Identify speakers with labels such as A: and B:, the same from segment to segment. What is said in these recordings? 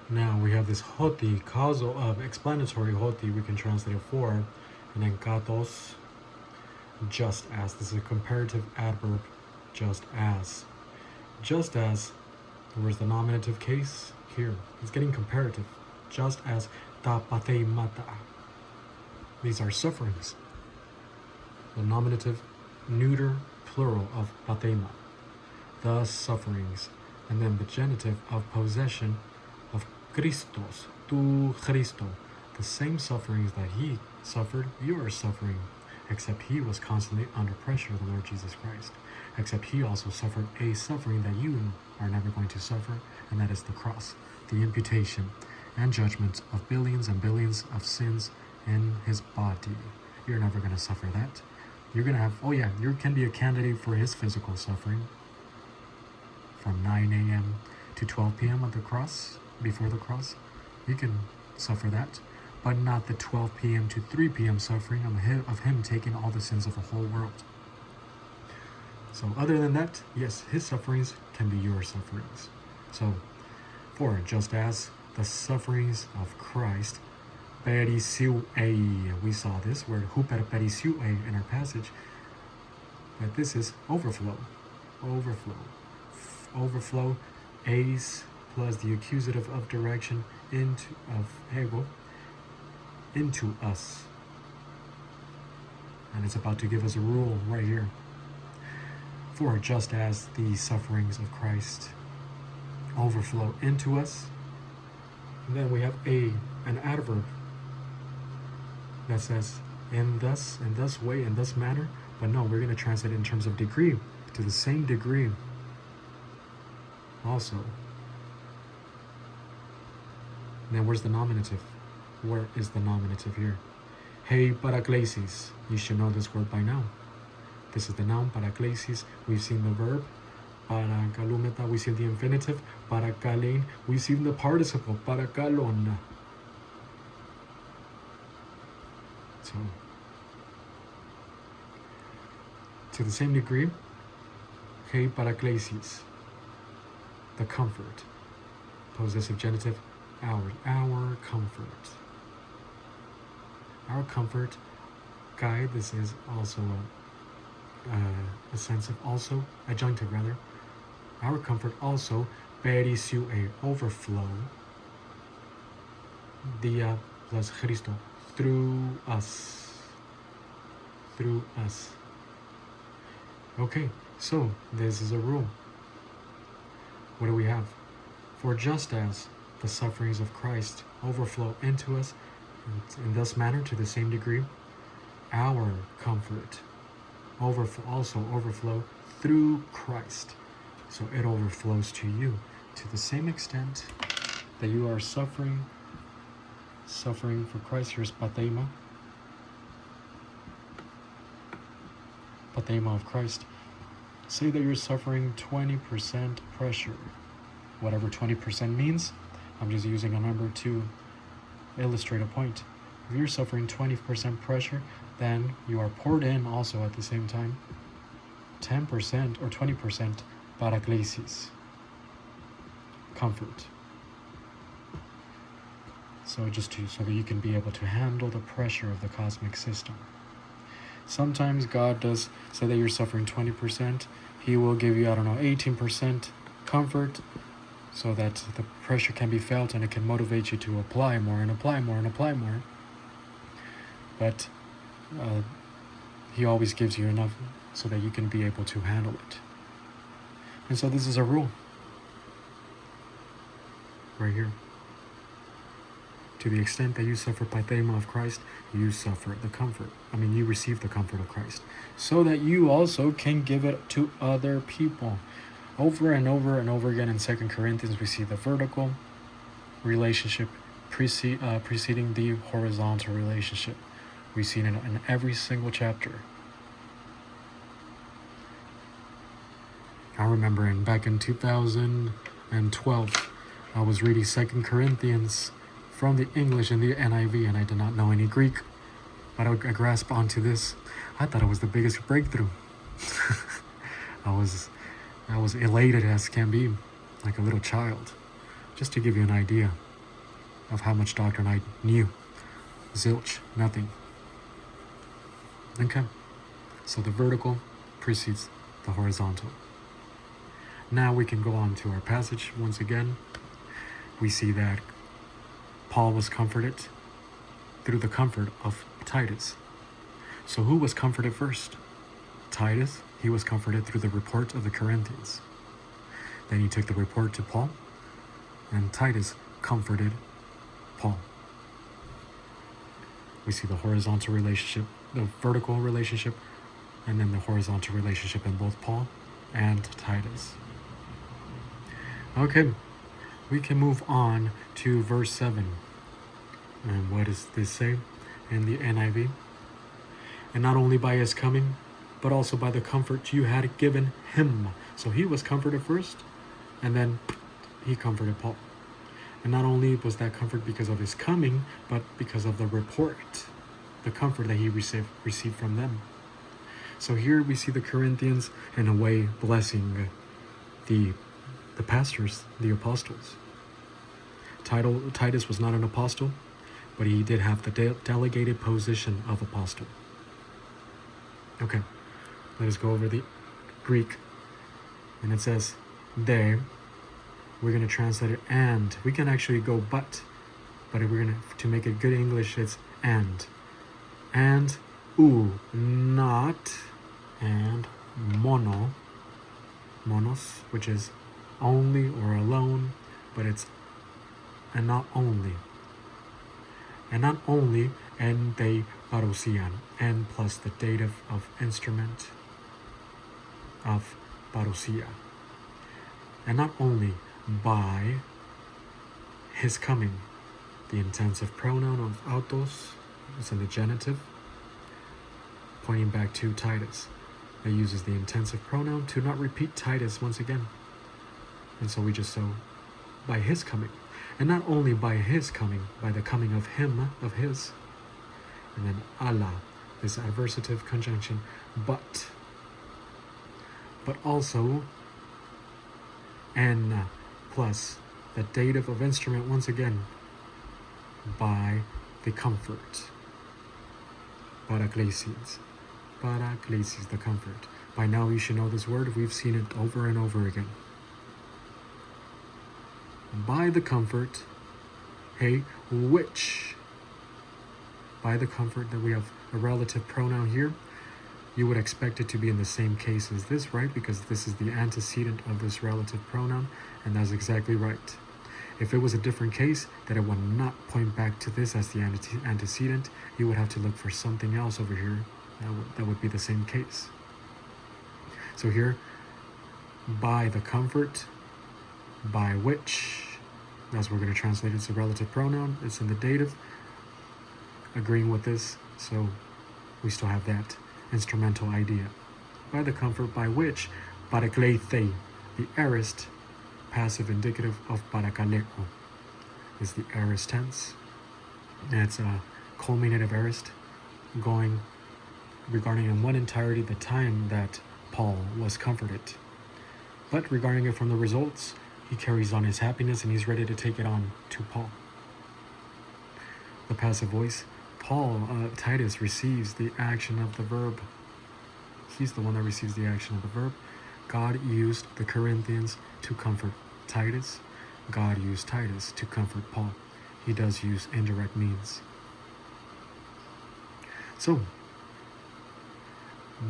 A: Now we have this hoti, causal of explanatory hoti, we can translate it for, and then katos, just as. This is a comparative adverb, just as. Just as, where's the nominative case? Here. It's getting comparative. Just as ta pateimata. These are sufferings. The nominative, neuter, plural of pateima. The sufferings. And then the genitive of possession of Christos, tu Christo. The same sufferings that he suffered, you are suffering. Except he was constantly under pressure, the Lord Jesus Christ. Except he also suffered a suffering that you are never going to suffer, and that is the cross, the imputation and judgment of billions and billions of sins in his body. You're never going to suffer that. You're going to have, oh yeah, you can be a candidate for his physical suffering from 9 a.m. to 12 p.m. at the cross, before the cross. You can suffer that, but not the 12 p.m. to 3 p.m. suffering of him taking all the sins of the whole world. So other than that, yes, his sufferings can be your sufferings. So, for just as the sufferings of Christ, perisiue, we saw this word huper perisiue in our passage, but this is overflow, eis plus the accusative of direction of ego, into us. And it's about to give us a rule right here. For just as the sufferings of Christ overflow into us, and then we have an adverb that says in thus way, in this manner, but no, we're going to translate it in terms of degree, to the same degree also. And then where's the nominative? Where is the nominative here? Hey paraklesis. You should know this word by now. This is the noun, paraklesis. We've seen the verb, parakalumeta. We've seen the infinitive, parakalein. We've seen the participle, parakalon. So, to the same degree, hey paraklesis. The comfort. Possessive genitive, our comfort. Our comfort, guide, this is also a sense of also, adjunctive rather. Our comfort also, perisue, overflow, dia plus Christo, through us. Through us. Okay, so this is a rule. What do we have? For just as the sufferings of Christ overflow into us, in this manner, to the same degree, our comfort also overflow through Christ. So it overflows to you to the same extent that you are suffering for Christ. Here's pateima of Christ. Say that you're suffering 20% pressure. Whatever 20% means, I'm just using a number to illustrate a point. If you're suffering 20% pressure, then you are poured in also at the same time 10% or 20% paraklesis, comfort. So so that you can be able to handle the pressure of the cosmic system. Sometimes God does say that you're suffering 20%. He will give you, 18% comfort, so that the pressure can be felt and it can motivate you to apply more and apply more and apply more. But he always gives you enough so that you can be able to handle it. And so this is a rule right here. To the extent that you suffer pathema of Christ, you suffer the comfort. You receive the comfort of Christ, so that you also can give it to other people. Over and over and over again in 2 Corinthians, we see the vertical relationship preceding the horizontal relationship. We've seen it in every single chapter. I remember back in 2012, I was reading 2 Corinthians from the English and the NIV, and I did not know any Greek, but I grasped onto this. I thought it was the biggest breakthrough. I was elated as can be, like a little child. Just to give you an idea, of how much doctrine I knew. Zilch, nothing. Okay, so the vertical precedes the horizontal. Now we can go on to our passage once again. We see that Paul was comforted through the comfort of Titus. So who was comforted first? Titus. He was comforted through the report of the Corinthians. Then he took the report to Paul, and Titus comforted Paul. We see the horizontal relationship, the vertical relationship, and then the horizontal relationship in both Paul and Titus. Okay, we can move on to verse 7. And what does this say in the NIV? And not only by his coming, but also by the comfort you had given him. So he was comforted first, and then he comforted Paul. And not only was that comfort because of his coming, but because of the report, the comfort that he received from them. So here we see the Corinthians in a way blessing the pastors, the apostles. Titus was not an apostle, but he did have the delegated position of apostle. Okay, let us go over the Greek. And it says, they, we're going to translate it and. We can actually go but if we're going to make it good English, it's and. And, not, and monos, which is only or alone, but it's and not only. And not only, and they parousian, and plus the dative of instrument of parousia. And not only by his coming, the intensive pronoun of autos is in the genitive, pointing back to Titus. It uses the intensive pronoun to not repeat Titus once again. And so we just saw by his coming. And not only by his coming, by the coming of him, of his. And then Allah, this adversative conjunction, but also and plus the dative of instrument once again, by the comfort. Paraklesis, the comfort. By now you should know this word. We've seen it over and over again. By the comfort, which, by the comfort that we have a relative pronoun here, you would expect it to be in the same case as this, right? Because this is the antecedent of this relative pronoun, and that's exactly right. If it was a different case, that it would not point back to this as the antecedent, you would have to look for something else over here that would be the same case. So here, by the comfort, by which, that's what we're going to translate. It's a relative pronoun. It's in the dative. Agreeing with this, so we still have that instrumental idea. By the comfort by which, parakleithei, the aorist passive indicative of parakaleo, is the aorist tense. And it's a culminative aorist going regarding in one entirety the time that Paul was comforted. But regarding it from the results, he carries on his happiness and he's ready to take it on to Paul. The passive voice, Titus receives the action of the verb. He's the one that receives the action of the verb. God used the Corinthians to comfort Titus. God used Titus to comfort Paul. He does use indirect means. So,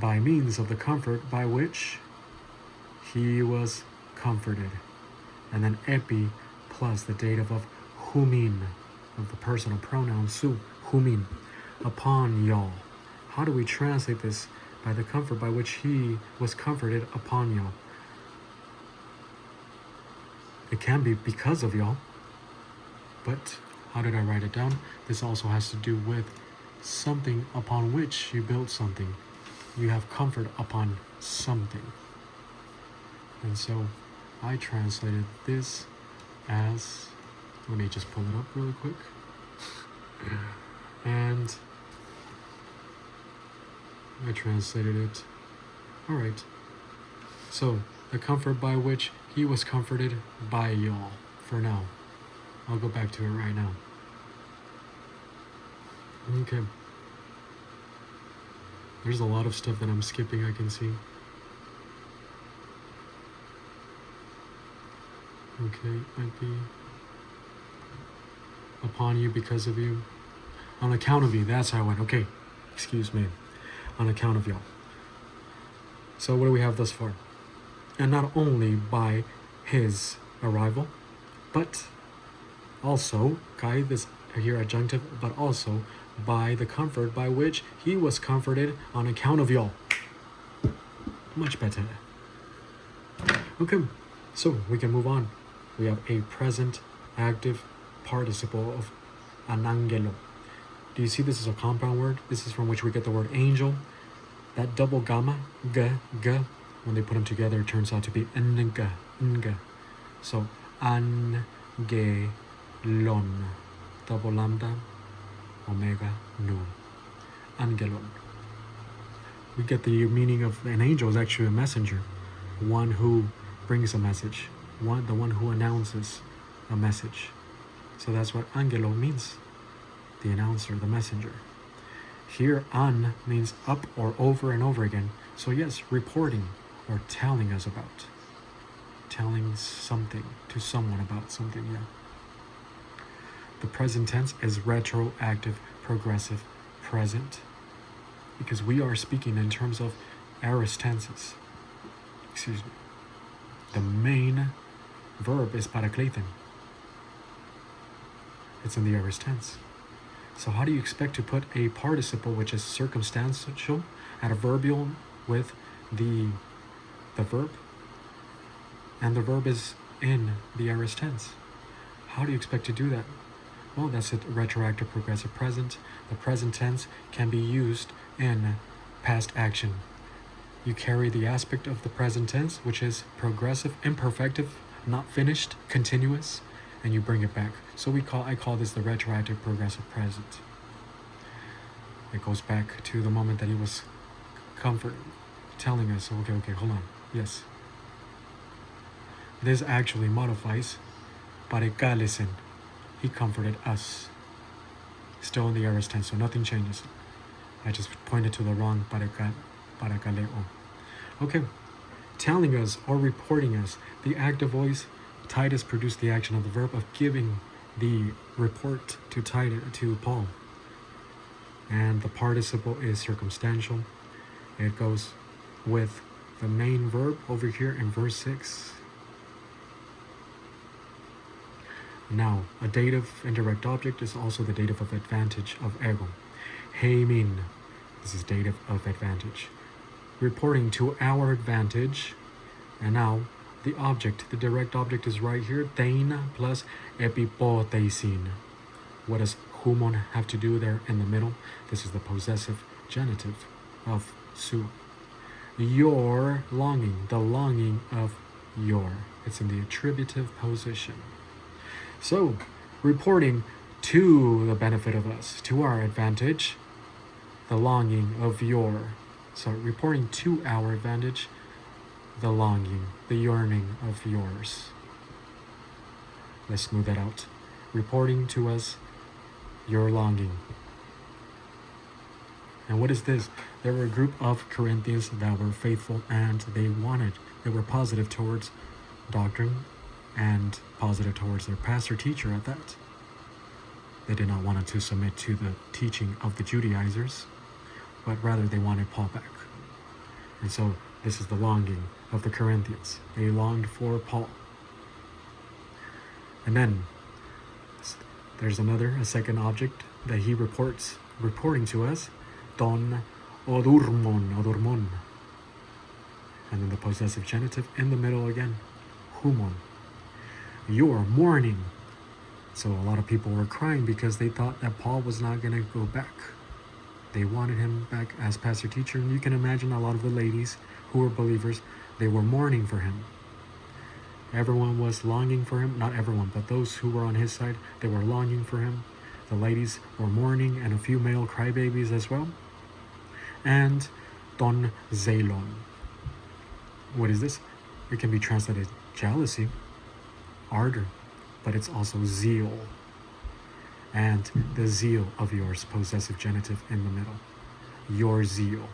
A: by means of the comfort by which he was comforted. And then epi plus the dative of humin, of the personal pronoun su, humin, upon y'all. How do we translate this? By the comfort by which he was comforted upon y'all. It can be because of y'all, but how did I write it down? This also has to do with something upon which you build something. You have comfort upon something. And so I translated this as, let me just pull it up really quick. And I translated it. All right. So the comfort by which he was comforted by y'all. For now, I'll go back to it right now. Okay. There's a lot of stuff that I'm skipping, I can see. Okay, might be upon you, because of you. On account of you, that's how I went. Okay, excuse me. On account of y'all. So what do we have thus far? And not only by his arrival, but also, kai, this here adjunctive, but also by the comfort by which he was comforted on account of y'all. Much better. Okay, so we can move on. We have a present active participle of anangelo. Do you see this is a compound word? This is from which we get the word angel. That double gamma, g, when they put them together, it turns out to be nga. So, angelon, double lambda, omega, nu. Angelon. We get the meaning of an angel is actually a messenger, one who brings a message, the one who announces a message. So that's what angelo means, the announcer, the messenger. Here, an means up or over and over again. So yes, reporting or telling us about. Telling something to someone about something, yeah. The present tense is retroactive, progressive, present. Because we are speaking in terms of aorist tenses. Excuse me. The main verb is parakleiten. It's in the aorist tense. So how do you expect to put a participle which is circumstantial adverbial with the verb? And the verb is in the aorist tense. How do you expect to do that? Well, that's a retroactive progressive present. The present tense can be used in past action. You carry the aspect of the present tense, which is progressive, imperfective, not finished, continuous, and you bring it back. So I call this the retroactive progressive present. It goes back to the moment that he was telling us, okay, hold on, yes. This actually modifies parekalesen. He comforted us. Still in the aorist tense, so nothing changes. I just pointed to the wrong parakaleo. Okay, telling us or reporting us. The active voice, Titus, produced the action of the verb of giving the report to Paul. And the participle is circumstantial. It goes with the main verb over here in verse 6. Now, a dative indirect object is also the dative of advantage of ego. Heimin, this is dative of advantage. Reporting to our advantage. And now, the object, the direct object is right here. Thein plus epipoteisin. What does humon have to do there in the middle? This is the possessive genitive of su. Your longing, the longing of your. It's in the attributive position. So, reporting to the benefit of us, to our advantage, the longing of your. So, reporting to our advantage, the longing, the yearning of yours. Let's smooth that out. Reporting to us, your longing. And what is this? There were a group of Corinthians that were faithful and they were positive towards doctrine and positive towards their pastor teacher at that. They did not want to submit to the teaching of the Judaizers, but rather they wanted Paul back. And so this is the longing of the Corinthians. They longed for Paul. And then there's a second object that he reporting to us, ton odurmon. And then the possessive genitive in the middle again, humon. You're mourning. So a lot of people were crying because they thought that Paul was not going to go back. They wanted him back as pastor teacher. And you can imagine a lot of the ladies who were believers, they were mourning for him. Everyone was longing for him. Not everyone, but those who were on his side, they were longing for him. The ladies were mourning, and a few male crybabies as well. And ton zelon. What is this? It can be translated jealousy, ardor, but it's also zeal. and the zeal of yours, possessive genitive in the middle. Your zeal.